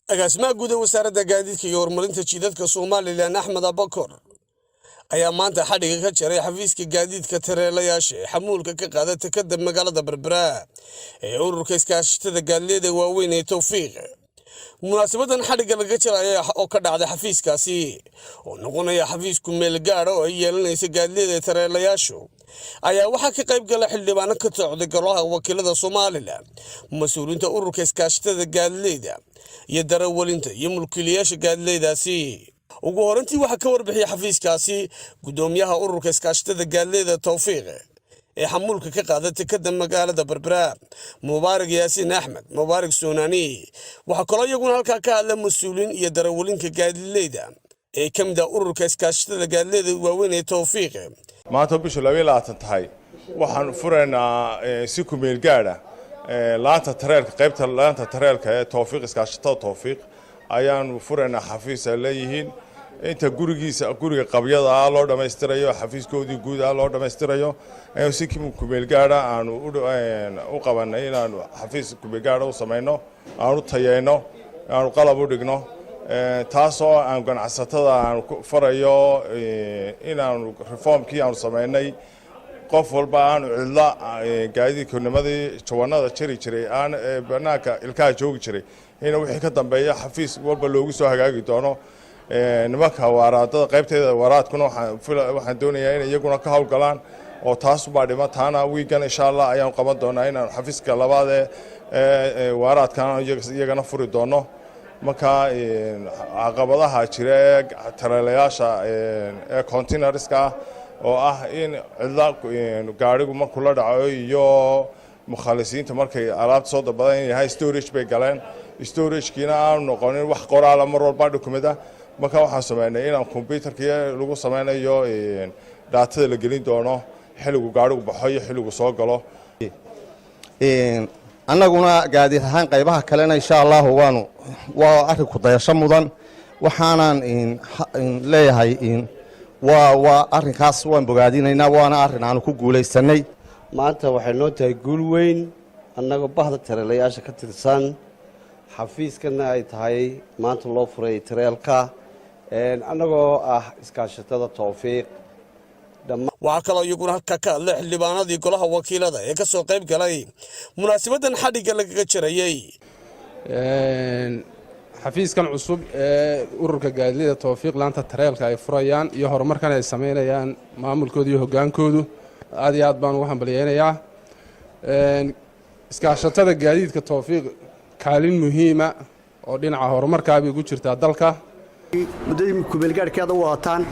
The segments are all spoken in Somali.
agaasimaha guud ee wasaaradda gaadiidka iyo horumarinta jidadka Soomaaliland Axmed Abakor ayaa maanta xadhiga ka jaray xafiiska gaadiidka tareelayaasha xamuulka ka qaada takada magaalada Berbera ee ururka iskaashatada gaadiidka waaweyn ee Tawfiiq. munaasabadan xadhiga laga jaray oo ka dhacday xafiiskaasi oo noqonaya xafiisku meel gaar ah oo ay yeelanaysa gaadiidka tareelayaashu ayaa waxa ka qayb galay xildhibaano ka socday golaha wakiilada Soomaaliland, mas'uuliyiinta ururka iskaashatada gaadiidka iyo darawalinta iyo mulkiilayaasha gaadiidkaasi. ugu horantii waxa ka warbixiyay xafiiskaasi gudoomiyaha ururka iskaashatada gaadiidka Tawfiiq ee xamuulka ka qaada takada magaalada Berbera, Mubaarak Yaasiin Axmed Mubaarak Suunani. waxa kale oo iyaguna halka ka hadlay mas'uuliyiin iyo darawalinka gaadiidleyda ee ka mid ah ururka iskaashatada gaadiidka waaweyn ee Tawfiiq. maanta bisha 22 tahay waxaan furaynaa si ku meel gaar ah laanta tareelka qaybta laanta tareelka ee Tawfiiq iskaashatada Tawfiiq ayaan furaynaa xafiis ay leeyihiin inta guriga qabyada loo dhameystirayo xafiiskoodii guud loo dhameystirayo ayuu si ku meel gaar ah aan u qabanay inaan xafiis ku meel gaar ah u sameeyno aan u tayeyno aan qalab u dhigno taasoo aan ganacsatada aan farayo inaan reformkii aan sameynay qof walba aan cidla gaadiidkanimadii jawanada jiri jiray aan banaanka ilkaha joogi jiray in wixii ka dambeeya xafiis walba loogu soo hagaagi doono nimanka waraadada qaybteeda waraadkuna waxaan doonayaa in iyaguna ka hawlgalaan oo taas baa dhimataana weegan insha Allah ayaan qaban doonaa inaan xafiiska labaad ee waraadkan iyagana furi doono. marka caqabadaha jira ee tareelayaasha ee containerska oo ah in cidla gaarigu markuu la dhaco iyo mukhalisiinta markay alaabta soo dabadan yahay storage bay galeen storage-kiina aan noqonin wax qoraal mar walba dokumenta. marka waxaan sameynay inaan computerka lagu sameynayo daatada la gelin doono xilligu gaarigu baxo iyo xilligu soo galo. annaguna gaadiid ahaan qaybaha kalena insha Allah waa arrin ku dayasho mudan waxaanan leeyahay waa arrinkaas waan bogaadinaynaa waana arrin aan ku guuleysanay. maanta waxay noo tahay guul weyn annagoo bahda tareelayaasha ka tirsan xafiiskana ay tahay maanta loo furay tareelka annagoo ah iskaashatada Tawfiiq. waxa kale oo iyaguna halka ka hadlay xildhibaanadii golaha wakiilada ee ka soo qayb galay munaasabadan xadhiga laga jarayay. xafiiskan cusub ee ururka gaadiidka Tawfiiq laanta tareelka ay furayaan iyo horumarkan ay sameynayaan maamulkooda iyo hogaankoodu aad iyo aad baan ugu hambalyeeynaa. iskaashatada gaadiidka Tawfiiq kaalin muhiima oo dhinaca horumarka ay ugu jirtaa dalka. mudadii ku meel gaarkeeda waataan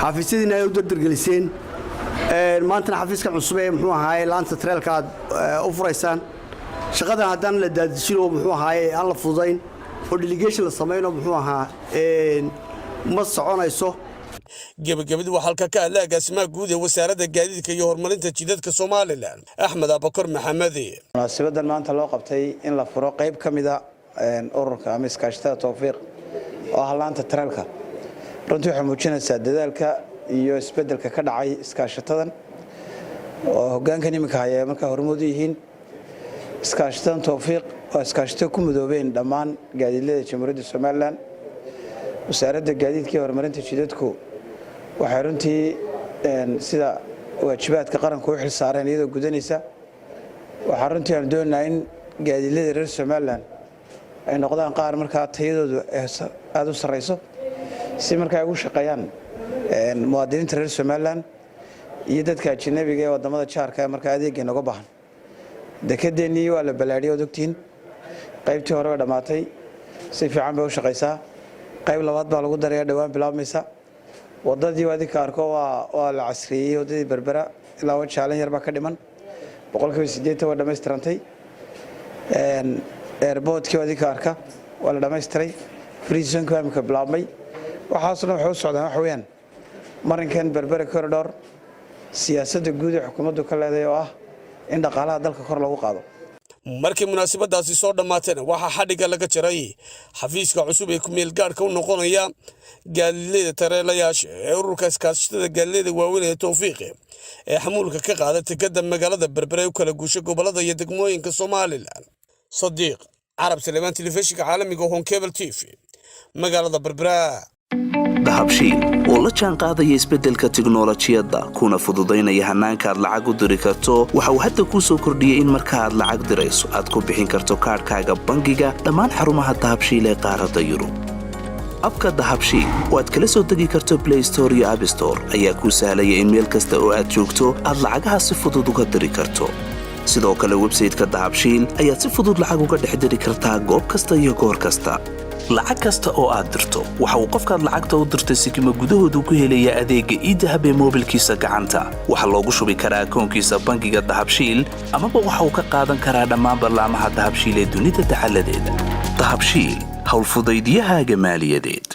xafiisyadiina ay u dardargeliseen maantana xafiiska cusub ee muxuu ahaay laanta tareelka u furaysaan shaqadan haddaan la daadishin oo muxuu ahaay aan la fududayn oo delegation la sameeyo muxuu ahaa ma soconayso. gabagabadii waxa halka ka hadlay agaasimaha guud ee wasaaradda gaadiidka iyo horumarinta jidadka Soomaaliland Axmed Abakor Maxamed. munaasabadan maanta loo qabtay in la furo qayb ka mid ah ururka ama iskaashatada Tawfiiq oo laanta tareelka runtii waxay muujinaysaa dadaalka iyo isbedelka ka dhacay iskaashatadan oo hoggaanka nimanka haya marka hormuud yihiin iskaashatada Tawfiiq oo iskaashatada ku midoobeen dhammaan gaadiidleyda Jamhuuriyadda Soomaaliland. wasaaradda gaadiidka iyo horumarinta jidadku waxay runtii sida waajibaadka qaranku u xil saareen iyadoo gudanaysa. waxaan runtii aan doonaynaa in gaadiidleyda reer Soomaaliland ay noqdaan qaar markaa tayadoodu aad u sareyso si markaa ay ugu shaqeeyaan muwaadiniinta reer Soomaaliland iyo dadka ajnabiga ee wadamada jaarka markaa adeegga uga baahan. dekedeennii waa la balaadhiyay ogtiin qaybtii hore way dhamaatay si fiican bay u shaqeysaa. qayb labaad baa lagu dareeyaa dhawaan bilaabmaysa. wadadii wadika arko waa la casriyeeyay wadadii Berbera ilaa wajaalan yar baa ka dhiman 80% waa dhameystirantay. airportkii wadika arka waa la dhameystiray. free zone ka imika bilaabmay. waxaasna waxa u socdaan wax weeyaan marinkan Berbera corridor siyaasadda guud ee xukuumaddu ka leedahay oo ah in dhaqaalaha dalka kor lagu qaado. markii munaasabadaasi soo dhammaatayna waxaa xadhigga laga jaray xafiiska cusub ee ku-meel gaadhka u noqonaya gaadiidleyda tareelayaasha ee ururka iskaashatada gaadiidleyda waaweyn ee tawfiiq ee xamuulka ka qaada tekada magaalada Berbera u kala guusha gobolada iyo degmooyinka Soomaaliland. Sadiq Arab Sulaymaan, telefishinka caalamiga Home Cable TV, magaalada Berbera. dahabshiil oo la jaan qaadaya isbeddelka tiknoolajiyadda kuna fududaynaya hannaanka aad lacag u diri karto waxa uu hadda kuu soo kordhiyey in marka aad lacag dirayso aad ku bixin karto kaadhkaaga bangiga dhammaan xarumaha dahabshiil ee qaaradda Yurub. abka dahabshiil oo aad kala soo degi karto Play Store iyo App Store ayaa kuu sahlaya in meel kasta oo aad joogto aad lacagaha si fudud uga diri karto. sidoo kale website-ka dahabshiil ayaad si fudud lacag uga dhex diri kartaa goob kasta iyo goor kasta. lacag kasta oo aad dirto waxa uu qofkaad lacagta u dirtay sikimo gudahoodu ku helayaa adeegga e-dahab ee moobilkiisa gacanta. waxaa loogu shubi karaa akoonkiisa bangiga dahabshiil amaba waxa uu ka qaadan karaa dhammaan barnaamijyada dahabshiil ee dunida taxalladeeda. dahabshiil hawlfudaydyahaaga maaliyadeed.